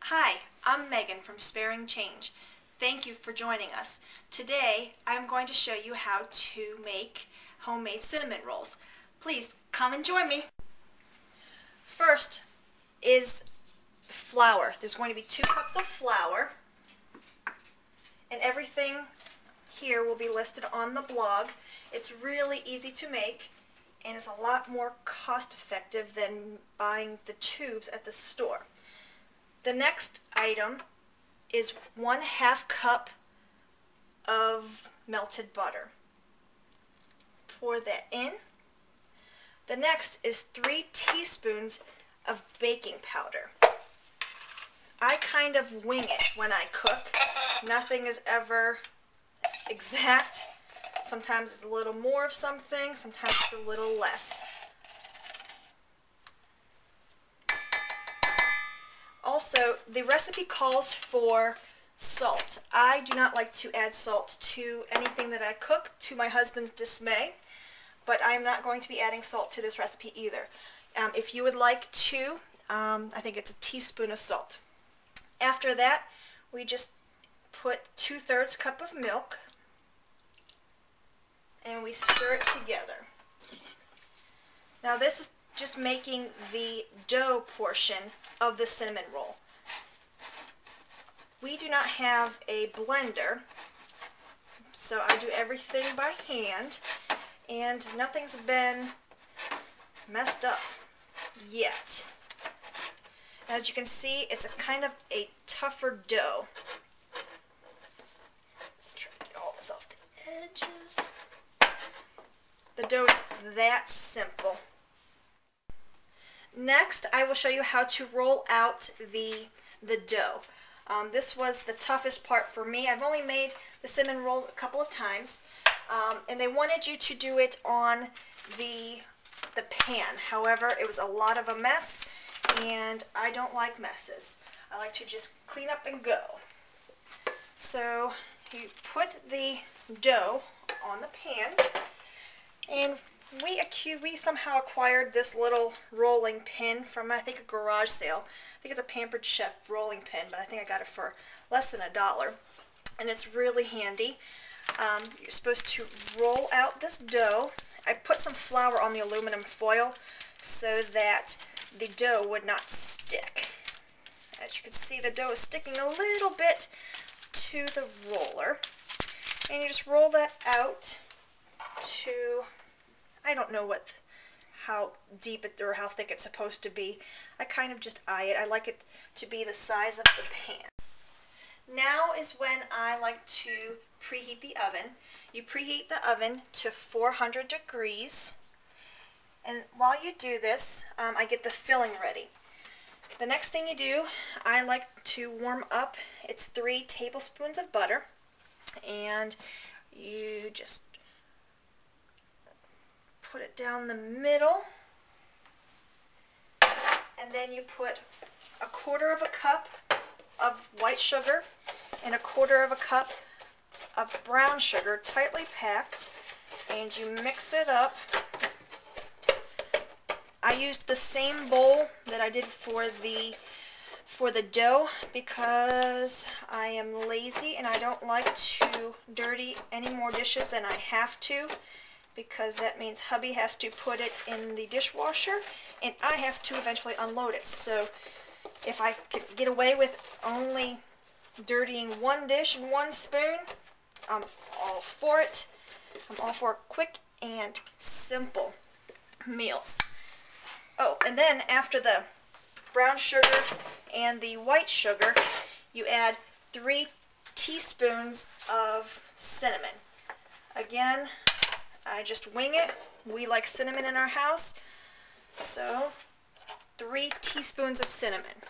Hi, I'm Megan from Sparing Change. Thank you for joining us. Today I'm going to show you how to make homemade cinnamon rolls. Please come and join me. First is flour. There's going to be 2 cups of flour, and everything here will be listed on the blog. It's really easy to make, and it's a lot more cost effective than buying the tubes at the store. The next item is 1/2 cup of melted butter. Pour that in. The next is 3 teaspoons of baking powder. I kind of wing it when I cook. Nothing is ever exact. Sometimes it's a little more of something, sometimes it's a little less. Also, the recipe calls for salt. I do not like to add salt to anything that I cook, to my husband's dismay, but I'm not going to be adding salt to this recipe either. If you would like to, I think it's a teaspoon of salt. After that, we just put 2/3 cup of milk, and we stir it together. Now this is just making the dough portion of the cinnamon roll. We do not have a blender, so I do everything by hand, and nothing's been messed up yet. As you can see, it's a kind of a tougher dough. Try to get all this off the edges. The dough is that simple. Next, I will show you how to roll out the dough. This was the toughest part for me. I've only made the cinnamon rolls a couple of times, and they wanted you to do it on the pan. However, it was a lot of a mess, and I don't like messes. I like to just clean up and go. So you put the dough on the pan, and we somehow acquired this little rolling pin from, I think, a garage sale. I think it's a Pampered Chef rolling pin, but I think I got it for less than $1, and it's really handy. You're supposed to roll out this dough. I put some flour on the aluminum foil so that the dough would not stick. As you can see, the dough is sticking a little bit to the roller, and you just roll that out to, I don't know how deep it or how thick it's supposed to be. I kind of just eye it. I like it to be the size of the pan. Now is when I like to preheat the oven. You preheat the oven to 400 degrees, and while you do this, I get the filling ready. The next thing you do, I like to warm up. It's 3 tablespoons of butter, and you just put it down the middle, and then you put 1/4 cup of white sugar and 1/4 cup of brown sugar, tightly packed, and you mix it up. I used the same bowl that I did for the dough because I am lazy and I don't like to dirty any more dishes than I have to, because that means hubby has to put it in the dishwasher and I have to eventually unload it. So if I could get away with only dirtying 1 dish and 1 spoon, I'm all for it. I'm all for quick and simple meals. Oh, and then after the brown sugar and the white sugar, you add 3 teaspoons of cinnamon. Again, I just wing it. We like cinnamon in our house, so 3 teaspoons of cinnamon.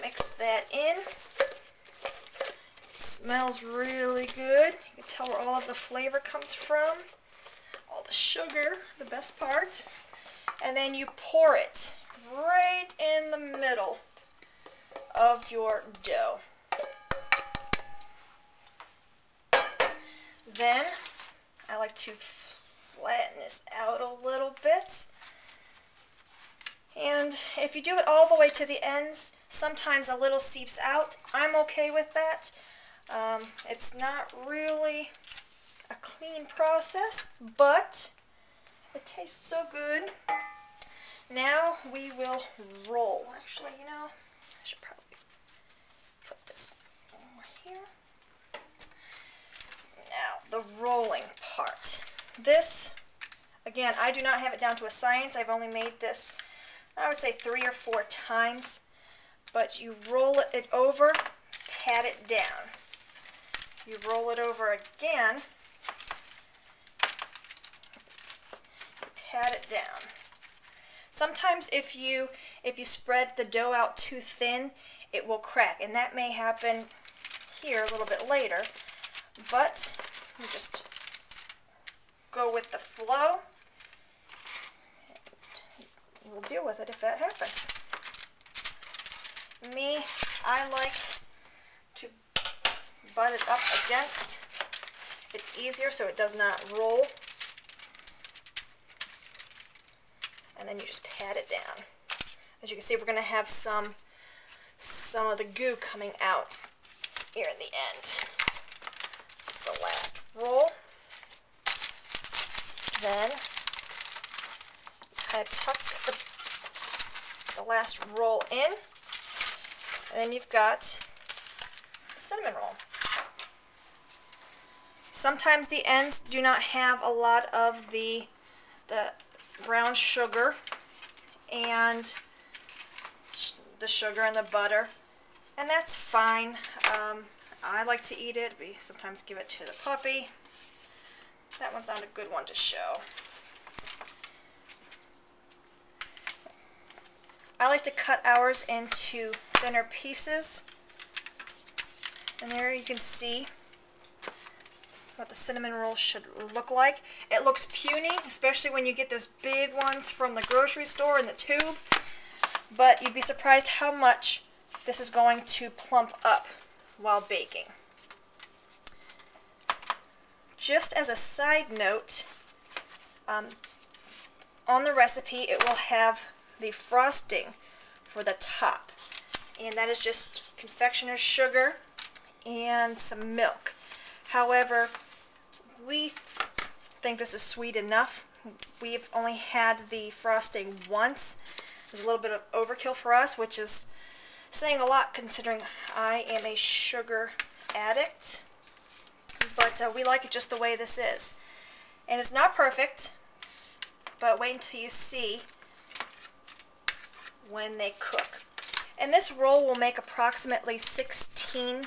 Mix that in. It smells really good. You can tell where all of the flavor comes from. All the sugar, the best part. And then you pour it right in the middle of your dough. Then I like to flatten this out a little bit And if you do it all the way to the ends, sometimes a little seeps out. I'm okay with that. It's not really a clean process, but it tastes so good. Now we will roll. Actually, you know, I should probably put this over here. Now, the rolling part. This, again, I do not have it down to a science. I've only made this, I would say 3 or 4 times. But you roll it over, pat it down. You roll it over again, pat it down. Sometimes if you spread the dough out too thin, it will crack, and that may happen here a little bit later. But you just go with the flow. We'll deal with it if that happens. Me, I like to butt it up against. It's easier so it does not roll. And then you just pat it down. As you can see, we're going to have some of the goo coming out here in the end. The last roll. Then kind of tuck the last roll in, and then you've got the cinnamon roll. Sometimes the ends do not have a lot of the brown sugar and the sugar and the butter, and that's fine. I like to eat it. We sometimes give it to the puppy. That one's not a good one to show. I like to cut ours into thinner pieces. And there you can see what the cinnamon roll should look like. It looks puny, especially when you get those big ones from the grocery store in the tube. But you'd be surprised how much this is going to plump up while baking. Just as a side note, on the recipe it will have the frosting for the top, and that is just confectioner's sugar and some milk. However, we think this is sweet enough. We've only had the frosting once. It was a little bit of overkill for us, which is saying a lot considering I am a sugar addict. But we like it just the way this is. And it's not perfect, but wait until you see when they cook. And this roll will make approximately 16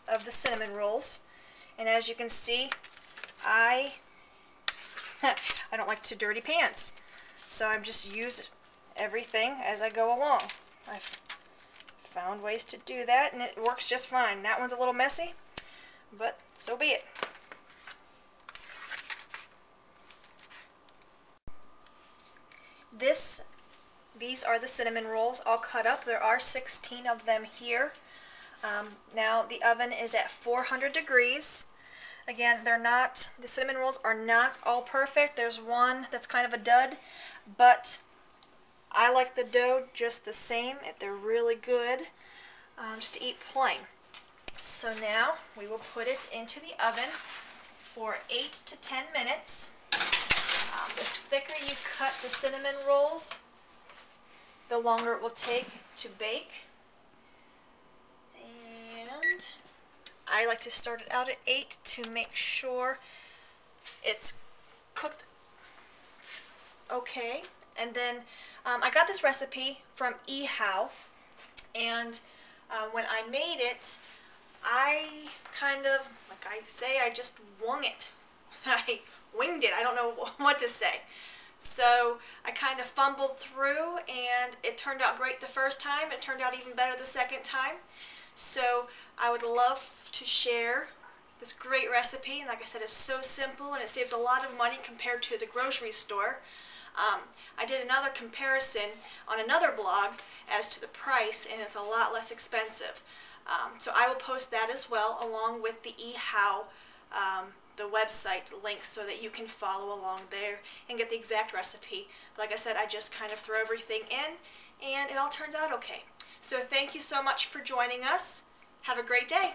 of the cinnamon rolls. And as you can see, I don't like to dirty pans. So I just use everything as I go along. I've found ways to do that, and it works just fine. That one's a little messy, but so be it. These are the cinnamon rolls all cut up. There are 16 of them here. Now the oven is at 400 degrees. Again, the cinnamon rolls are not all perfect. There's one that's kind of a dud, but I like the dough just the same. They're really good just to eat plain. So now we will put it into the oven for 8 to 10 minutes. The thicker you cut the cinnamon rolls, the longer it will take to bake. And I like to start it out at 8 to make sure it's cooked okay. And then I got this recipe from Ehow, and when I made it, I kind of, like I say, I just wung it. I winged it. I don't know what to say. So I kind of fumbled through, and it turned out great the first time. It turned out even better the second time. So I would love to share this great recipe. And like I said, it's so simple, and it saves a lot of money compared to the grocery store. I did another comparison on another blog as to the price, and it's a lot less expensive. So I will post that as well, along with the Ehow, the website link so that you can follow along there and get the exact recipe. Like I said, I just kind of throw everything in and it all turns out okay. So thank you so much for joining us. Have a great day.